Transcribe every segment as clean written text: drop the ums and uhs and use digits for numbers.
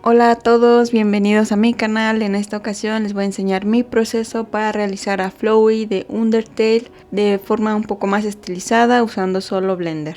Hola a todos, bienvenidos a mi canal. En esta ocasión les voy a enseñar mi proceso para realizar a Flowey de Undertale de forma un poco más estilizada usando solo Blender.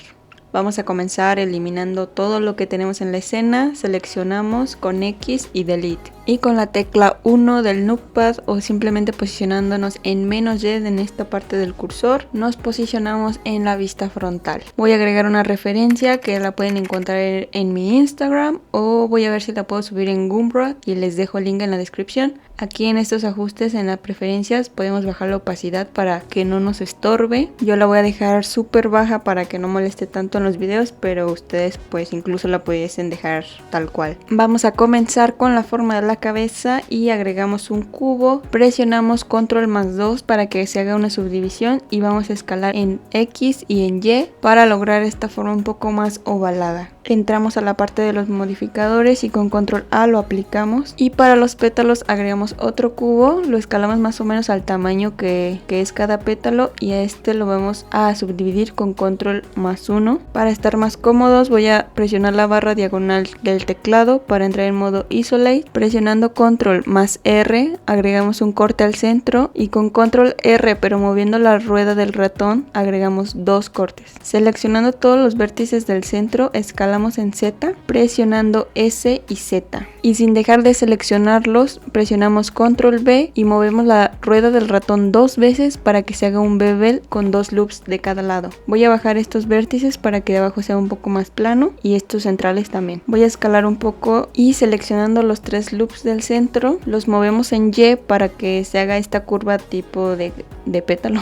Vamos a comenzar eliminando todo lo que tenemos en la escena, seleccionamos con X y Delete. Y con la tecla 1 del numpad o simplemente posicionándonos en -Y en esta parte del cursor, nos posicionamos en la vista frontal. Voy a agregar una referencia que la pueden encontrar en mi Instagram o voy a ver si la puedo subir en Gumroad y les dejo el link en la descripción. Aquí en estos ajustes en las preferencias podemos bajar la opacidad para que no nos estorbe. Yo la voy a dejar súper baja para que no moleste tanto en los videos, pero ustedes pues incluso la pudiesen dejar tal cual. Vamos a comenzar con la forma de la cabeza y agregamos un cubo, presionamos control+2 para que se haga una subdivisión y vamos a escalar en X y en Y para lograr esta forma un poco más ovalada. Entramos a la parte de los modificadores y con control A lo aplicamos y para los pétalos agregamos otro cubo, lo escalamos más o menos al tamaño que es cada pétalo y a este lo vamos a subdividir con control+1. Para estar más cómodos voy a presionar la barra diagonal del teclado para entrar en modo Isolate. Presionando control+R agregamos un corte al centro y con control R pero moviendo la rueda del ratón agregamos dos cortes. Seleccionando todos los vértices del centro escalamos en Z presionando S y Z y sin dejar de seleccionarlos presionamos control B y movemos la rueda del ratón dos veces para que se haga un bevel con dos loops de cada lado. Voy a bajar estos vértices para que de abajo sea un poco más plano y estos centrales también. Voy a escalar un poco y seleccionando los tres loops del centro los movemos en Y para que se haga esta curva tipo de pétalo.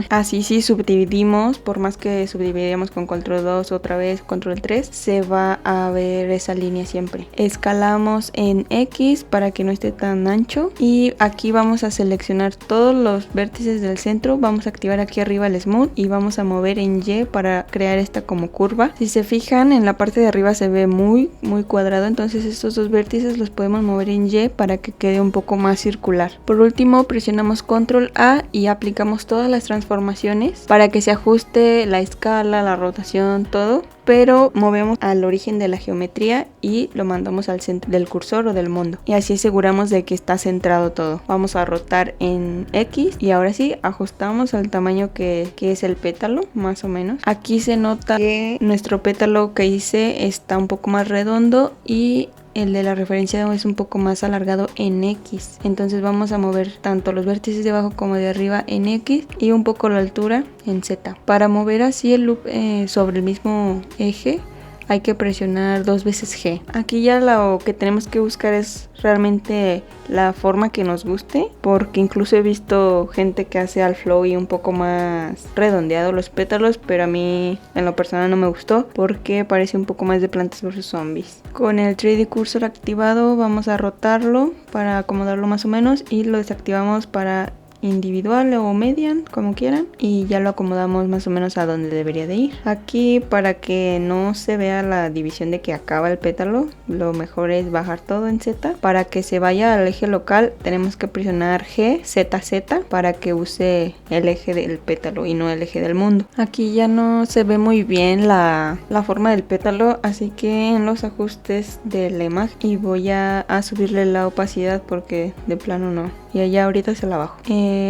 Así si subdividimos, por más que subdividamos con control 2 otra vez control 3, se va a ver esa línea siempre. Escalamos en X para que no esté tan ancho y aquí vamos a seleccionar todos los vértices del centro, vamos a activar aquí arriba el smooth y vamos a mover en Y para crear esta como curva. Si se fijan en la parte de arriba se ve muy cuadrado, entonces estos dos vértices los podemos mover en Y para que quede un poco más circular. Por último presionamos control A y aplicamos todas las transformaciones para que se ajuste la escala, la rotación, todo, pero movemos al origen de la geometría y lo mandamos al centro del cursor o del mundo y así aseguramos de que está centrado todo. Vamos a rotar en X y ahora sí ajustamos al tamaño que es el pétalo más o menos. Aquí se nota que nuestro pétalo que hice está un poco más redondo y el de la referencia es un poco más alargado en X. Entonces vamos a mover tanto los vértices de abajo como de arriba en X y un poco la altura en Z. Para mover así el loop sobre el mismo eje hay que presionar dos veces G. Aquí ya lo que tenemos que buscar es realmente la forma que nos guste, porque incluso he visto gente que hace al Flowey un poco más redondeado los pétalos, pero a mí en lo personal no me gustó porque parece un poco más de Plantas vs Zombies. Con el 3D cursor activado vamos a rotarlo para acomodarlo más o menos y lo desactivamos para individual o median, como quieran, y ya lo acomodamos más o menos a donde debería de ir. Aquí, para que no se vea la división de que acaba el pétalo, lo mejor es bajar todo en Z. Para que se vaya al eje local tenemos que presionar G, Z, Z para que use el eje del pétalo y no el eje del mundo. Aquí ya no se ve muy bien la forma del pétalo, así que en los ajustes de la imagen y voy a subirle la opacidad porque de plano no, y allá ahorita se la bajo.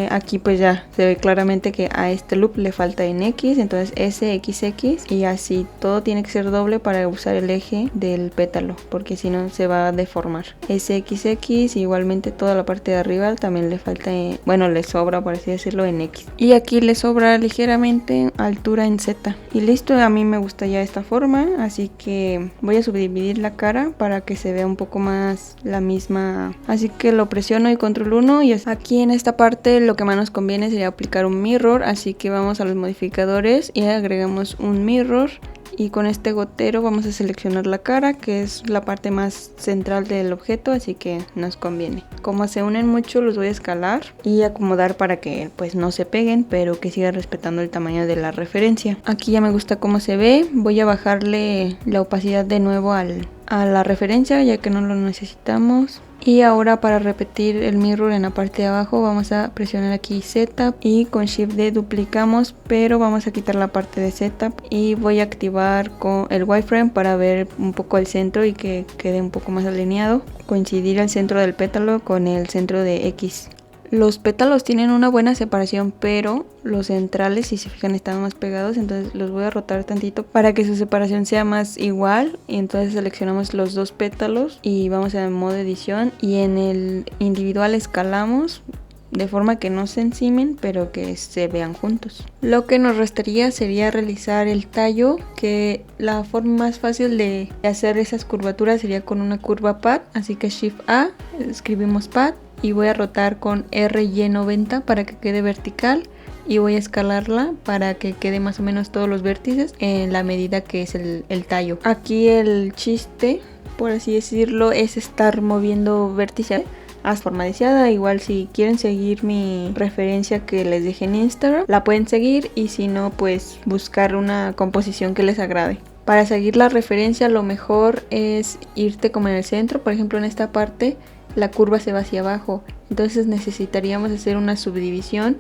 Aquí pues ya se ve claramente que a este loop le falta en X, entonces SXX y así todo tiene que ser doble para usar el eje del pétalo porque si no se va a deformar. SXX igualmente toda la parte de arriba también le falta, bueno, le sobra por así decirlo en X y aquí le sobra ligeramente altura en Z y listo. A mí me gusta ya esta forma, así que voy a subdividir la cara para que se vea un poco más la misma, así que lo presiono y control 1 y aquí en esta parte lo que más nos conviene sería aplicar un mirror, así que vamos a los modificadores y agregamos un mirror y con este gotero vamos a seleccionar la cara, que es la parte más central del objeto, así que nos conviene. Como se unen mucho los voy a escalar y acomodar para que pues no se peguen, pero que siga respetando el tamaño de la referencia. Aquí ya me gusta cómo se ve, voy a bajarle la opacidad de nuevo al a la referencia ya que no lo necesitamos. Y ahora para repetir el mirror en la parte de abajo vamos a presionar aquí Setup y con Shift D duplicamos, pero vamos a quitar la parte de Setup y voy a activar con el wireframe para ver un poco el centro y que quede un poco más alineado, coincidir el centro del pétalo con el centro de X. Los pétalos tienen una buena separación, pero los centrales, si se fijan, están más pegados, entonces los voy a rotar tantito para que su separación sea más igual. Y entonces seleccionamos los dos pétalos y vamos a modo edición y en el individual escalamos de forma que no se encimen pero que se vean juntos. Lo que nos restaría sería realizar el tallo, que la forma más fácil de hacer esas curvaturas sería con una curva pad, así que Shift A, escribimos pad y voy a rotar con RY90 para que quede vertical y voy a escalarla para que quede más o menos todos los vértices en la medida que es el tallo. Aquí el chiste, por así decirlo, es estar moviendo vértice a forma deseada. Igual si quieren seguir mi referencia que les dejé en Instagram, la pueden seguir, y si no, pues buscar una composición que les agrade. Para seguir la referencia lo mejor es irte como en el centro. Por ejemplo, en esta parte la curva se va hacia abajo, entonces necesitaríamos hacer una subdivisión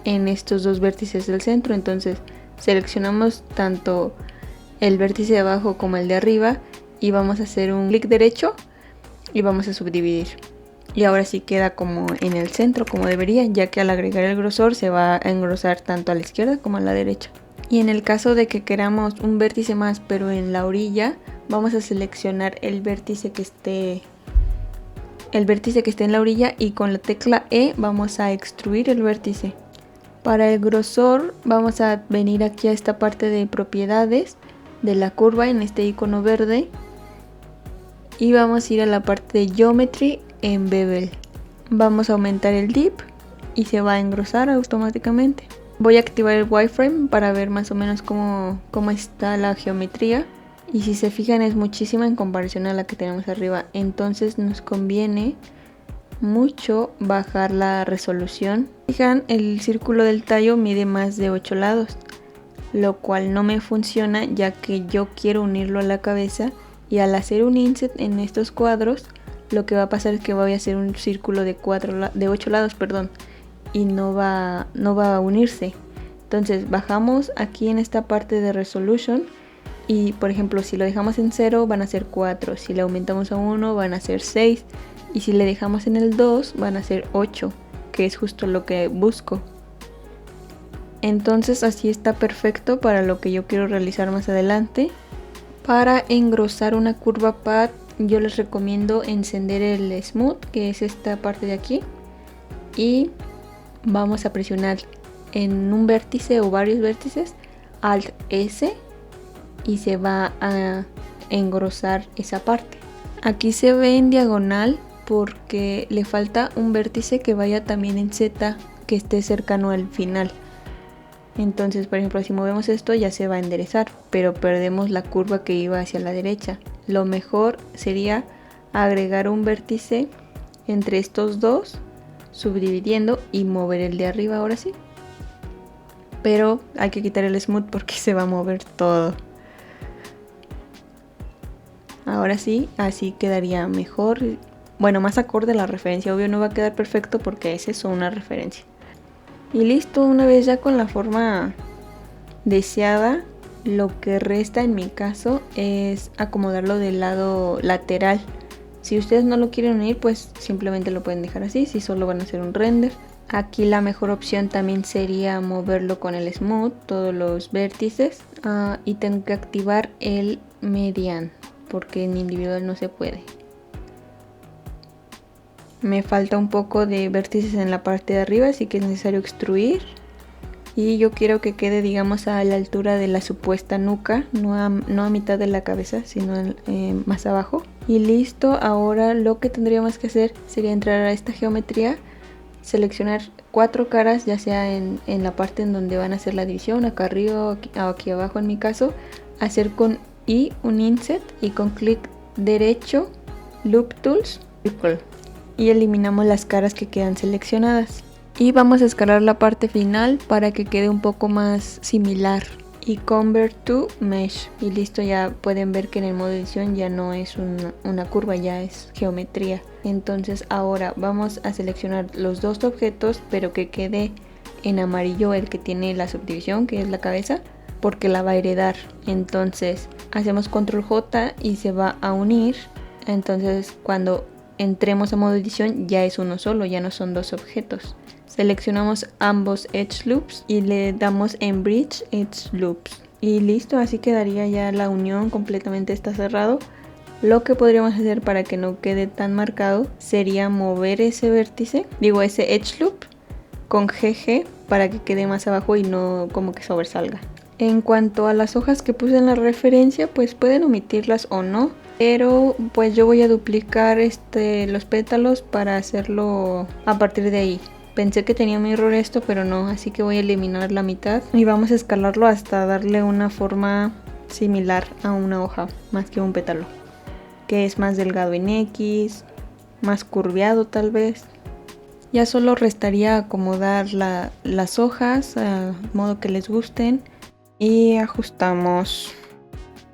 en estos dos vértices del centro. Entonces seleccionamos tanto el vértice de abajo como el de arriba y vamos a hacer un clic derecho y vamos a subdividir. Y ahora sí queda como en el centro, como debería, ya que al agregar el grosor se va a engrosar tanto a la izquierda como a la derecha. Y en el caso de que queramos un vértice más pero en la orilla, vamos a seleccionar el vértice que esté en la orilla y con la tecla E vamos a extruir el vértice. Para el grosor vamos a venir aquí a esta parte de propiedades de la curva en este icono verde y vamos a ir a la parte de Geometry en Bevel. Vamos a aumentar el dip y se va a engrosar automáticamente. Voy a activar el wireframe para ver más o menos cómo está la geometría. Y si se fijan es muchísima en comparación a la que tenemos arriba. Entonces nos conviene mucho bajar la resolución. Fijan, el círculo del tallo mide más de 8 lados, lo cual no me funciona ya que yo quiero unirlo a la cabeza. Y al hacer un inset en estos cuadros, lo que va a pasar es que voy a hacer un círculo de 8 lados, y no va a unirse. Entonces bajamos aquí en esta parte de resolution. Y por ejemplo, si lo dejamos en 0 van a ser 4, si le aumentamos a 1 van a ser 6 y si le dejamos en el 2 van a ser 8, que es justo lo que busco. Entonces así está perfecto para lo que yo quiero realizar más adelante. Para engrosar una curva pad yo les recomiendo encender el Smooth, que es esta parte de aquí, y vamos a presionar en un vértice o varios vértices Alt S y se va a engrosar esa parte. Aquí se ve en diagonal porque le falta un vértice que vaya también en Z, que esté cercano al final. Entonces, por ejemplo, si movemos esto ya se va a enderezar, pero perdemos la curva que iba hacia la derecha. Lo mejor sería agregar un vértice entre estos dos, subdividiendo y mover el de arriba ahora sí. Pero hay que quitar el smooth porque se va a mover todo. Ahora sí, así quedaría mejor. Bueno, más acorde a la referencia. Obvio no va a quedar perfecto porque es eso, una referencia. Y listo, una vez ya con la forma deseada, lo que resta en mi caso es acomodarlo del lado lateral. Si ustedes no lo quieren unir, pues simplemente lo pueden dejar así, si solo van a hacer un render. Aquí la mejor opción también sería moverlo con el smooth, todos los vértices. Y tengo que activar el median, porque en individual no se puede. Me falta un poco de vértices en la parte de arriba, así que es necesario extruir. Y yo quiero que quede, digamos, a la altura de la supuesta nuca, no a mitad de la cabeza, sino más abajo. Y listo, ahora lo que tendríamos que hacer sería entrar a esta geometría, seleccionar 4 caras, ya sea en la parte en donde van a hacer la división, acá arriba o aquí abajo en mi caso, hacer con I un inset y con clic derecho, Loop Tools, Circle. Y eliminamos las caras que quedan seleccionadas. Y vamos a escalar la parte final para que quede un poco más similar y Convert to Mesh. Y listo, ya pueden ver que en el modo edición ya no es una curva, ya es geometría. Entonces ahora vamos a seleccionar los dos objetos, pero que quede en amarillo el que tiene la subdivisión, que es la cabeza, porque la va a heredar. Entonces hacemos control J y se va a unir. Entonces cuando entremos a modo edición ya es uno solo, ya no son dos objetos. Seleccionamos ambos Edge Loops y le damos en Bridge Edge Loops. Y listo, así quedaría ya la unión, completamente está cerrado. Lo que podríamos hacer para que no quede tan marcado sería mover ese vértice, ese Edge Loop con GG para que quede más abajo y no como que sobresalga. En cuanto a las hojas que puse en la referencia, pues pueden omitirlas o no, pero pues yo voy a duplicar los pétalos para hacerlo a partir de ahí. Pensé que tenía mi error esto, pero no, así que voy a eliminar la mitad y vamos a escalarlo hasta darle una forma similar a una hoja, más que un pétalo, que es más delgado en X, más curveado tal vez. Ya solo restaría acomodar las hojas a modo que les gusten y ajustamos.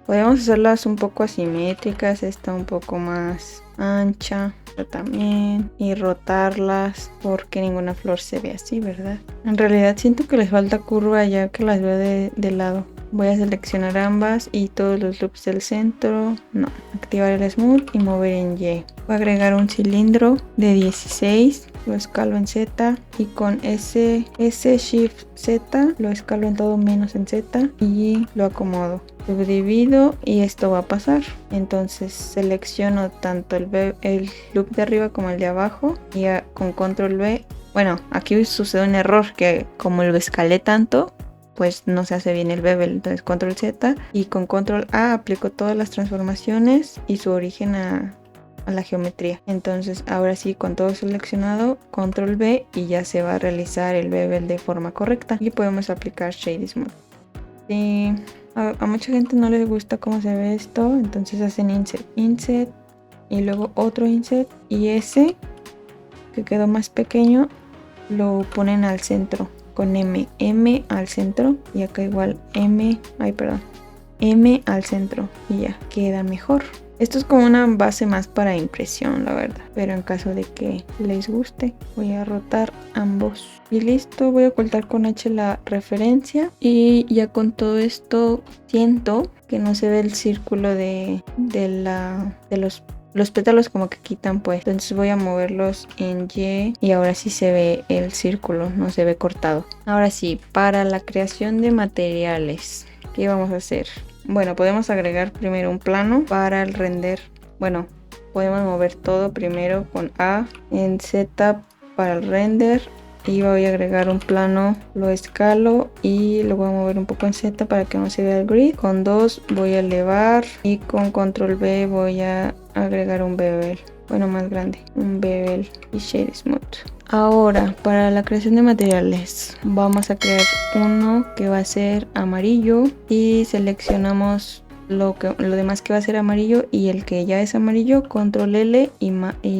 Podemos hacerlas un poco asimétricas, esta un poco más ancha también, y rotarlas porque ninguna flor se ve así, ¿verdad? En realidad siento que les falta curva ya que las veo de lado. Voy a seleccionar ambas y todos los loops del centro. No, activar el smooth y mover en Y. Voy a agregar un cilindro de 16. Lo escalo en Z y con S Shift Z lo escalo en todo menos en Z y lo acomodo. Subdivido y esto va a pasar. Entonces selecciono tanto el loop de arriba como el de abajo y con control V. Bueno, aquí sucede un error que como lo escalé tanto, pues no se hace bien el bevel. Entonces control Z y con control A aplico todas las transformaciones y su origen a la geometría. Entonces ahora sí, con todo seleccionado, control B y ya se va a realizar el bevel de forma correcta y podemos aplicar Shade Smooth. Sí, a mucha gente no les gusta cómo se ve esto, entonces hacen inset y luego otro inset y ese que quedó más pequeño lo ponen al centro con M al centro y acá igual M al centro y ya queda mejor. Esto es como una base más para impresión, la verdad. Pero en caso de que les guste, voy a rotar ambos. Y listo, voy a ocultar con H la referencia. Y ya con todo esto siento que no se ve el círculo de los pétalos como que quitan pues. Entonces voy a moverlos en Y ahora sí se ve el círculo, no se ve cortado. Ahora sí, para la creación de materiales, ¿qué vamos a hacer? Bueno, podemos agregar primero un plano para el render. Bueno, podemos mover todo primero con A en Z para el render. Y voy a agregar un plano, lo escalo y lo voy a mover un poco en Z para que no se vea el grid. Con 2 voy a elevar y con control B voy a agregar un bevel. Bueno, más grande, un bevel y Shade Smooth. Ahora, para la creación de materiales, vamos a crear uno que va a ser amarillo y seleccionamos lo demás que va a ser amarillo y el que ya es amarillo, control L y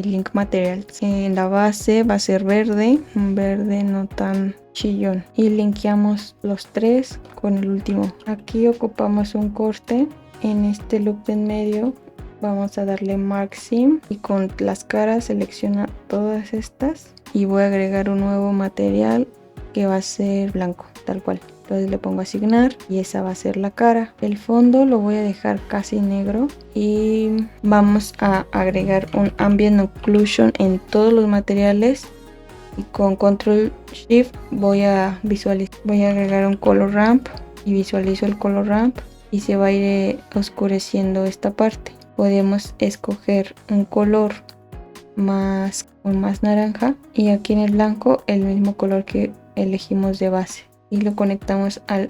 link materials. En la base va a ser verde, un verde no tan chillón, y linkeamos los tres con el último. Aquí ocupamos un corte en este loop de en medio. Vamos a darle Mark Sim y con las caras selecciona todas estas y voy a agregar un nuevo material que va a ser blanco, tal cual. Entonces le pongo asignar y esa va a ser la cara. El fondo lo voy a dejar casi negro y vamos a agregar un Ambient Occlusion en todos los materiales y con control shift voy a agregar un color ramp y visualizo el color ramp y se va a ir oscureciendo esta parte. Podemos escoger un color más naranja y aquí en el blanco el mismo color que elegimos de base y lo conectamos al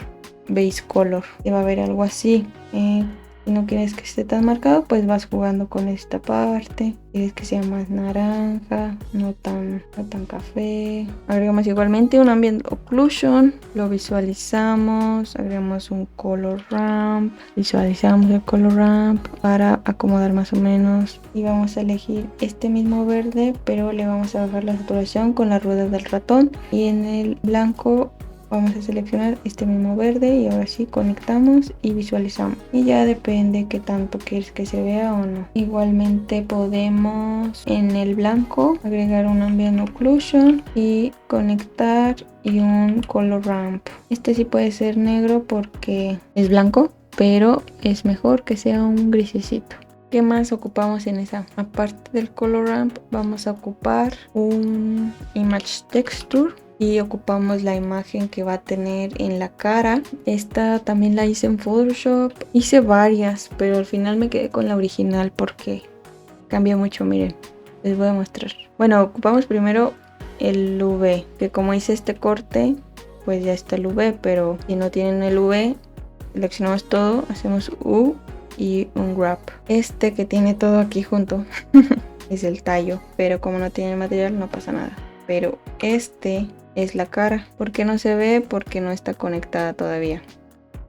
base color. Se va a ver algo así. Si no quieres que esté tan marcado, pues vas jugando con esta parte. Quieres que sea más naranja, no tan café. Agregamos igualmente un Ambient Occlusion, lo visualizamos, agregamos un Color Ramp, visualizamos el Color Ramp para acomodar más o menos. Y vamos a elegir este mismo verde, pero le vamos a bajar la saturación con la rueda del ratón. Y en el blanco Vamos a seleccionar este mismo verde y ahora sí conectamos y visualizamos. Y ya depende qué tanto quieres que se vea o no. Igualmente podemos en el blanco agregar un ambient occlusion y conectar y un color ramp. Este sí puede ser negro porque es blanco, pero es mejor que sea un grisecito. ¿Qué más ocupamos en esa? Aparte del color ramp vamos a ocupar un image texture y ocupamos la imagen que va a tener en la cara. Esta también la hice en Photoshop, hice varias, pero al final me quedé con la original porque cambia mucho. Miren, les voy a mostrar. Bueno, ocupamos primero el UV, que como hice este corte pues ya está el UV, pero si no tienen el UV seleccionamos todo, hacemos U y un wrap. Este que tiene todo aquí junto es el tallo, pero como no tiene el material no pasa nada. Pero este es la cara. ¿Por qué no se ve? Porque no está conectada todavía.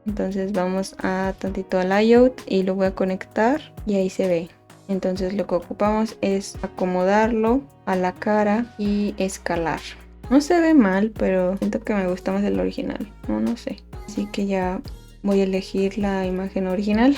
Entonces vamos a tantito al layout y lo voy a conectar y ahí se ve. Entonces lo que ocupamos es acomodarlo a la cara y escalar. No se ve mal, pero siento que me gusta más el original. No sé. Así que ya voy a elegir la imagen original.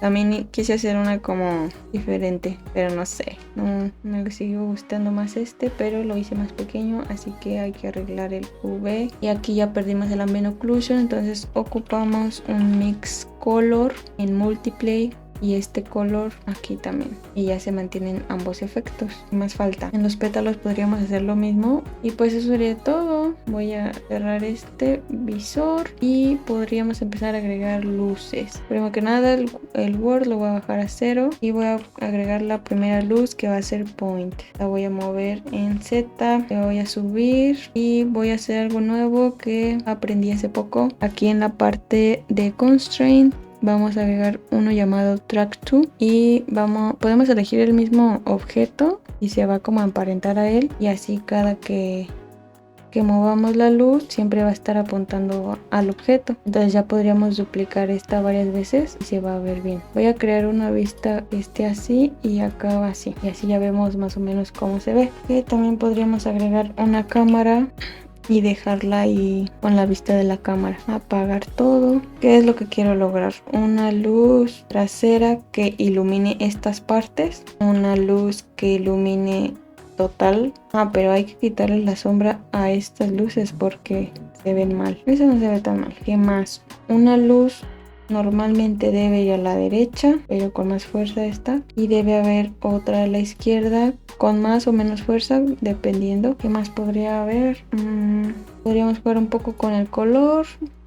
También quise hacer una como diferente, pero no sé. No me sigo gustando más este, pero lo hice más pequeño, así que hay que arreglar el UV. Y aquí ya perdimos el ambient occlusion, entonces ocupamos un mix color en multiply y este color aquí también, y ya se mantienen ambos efectos. ¿Qué más falta? En los pétalos podríamos hacer lo mismo y pues eso sería todo. Voy a cerrar este visor y podríamos empezar a agregar luces. Primero que nada el Word lo voy a bajar a 0 y voy a agregar la primera luz que va a ser point. La voy a mover en Z, la voy a subir y voy a hacer algo nuevo que aprendí hace poco. Aquí en la parte de constraint vamos a agregar uno llamado track 2 y podemos elegir el mismo objeto y se va como a emparentar a él, y así cada que movamos la luz siempre va a estar apuntando al objeto. Entonces ya podríamos duplicar esta varias veces y se va a ver bien. Voy a crear una vista que esté así y acá así, y así ya vemos más o menos cómo se ve. Y también podríamos agregar una cámara y dejarla ahí con la vista de la cámara. Apagar todo. ¿Qué es lo que quiero lograr? Una luz trasera que ilumine estas partes, una luz que ilumine total. Pero hay que quitarle la sombra a estas luces porque se ven mal. Eso no se ve tan mal. ¿Qué más? Una luz normalmente debe ir a la derecha, pero con más fuerza esta, y debe haber otra a la izquierda con más o menos fuerza dependiendo. ¿Qué más podría haber? Podríamos jugar un poco con el color.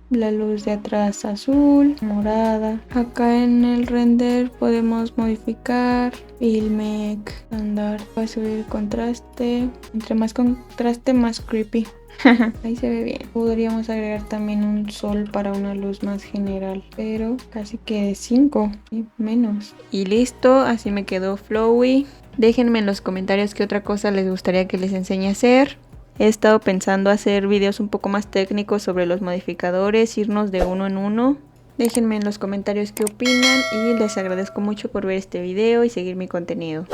La luz de atrás azul, morada. Acá en el render podemos modificar Filmec, andar, va a subir el contraste. Entre más contraste, más creepy. Ahí se ve bien. Podríamos agregar también un sol para una luz más general, pero casi que de 5 y menos. Y listo, así me quedó flowy. Déjenme en los comentarios qué otra cosa les gustaría que les enseñe a hacer. He estado pensando hacer videos un poco más técnicos sobre los modificadores, irnos de uno en uno. Déjenme en los comentarios qué opinan y les agradezco mucho por ver este video y seguir mi contenido.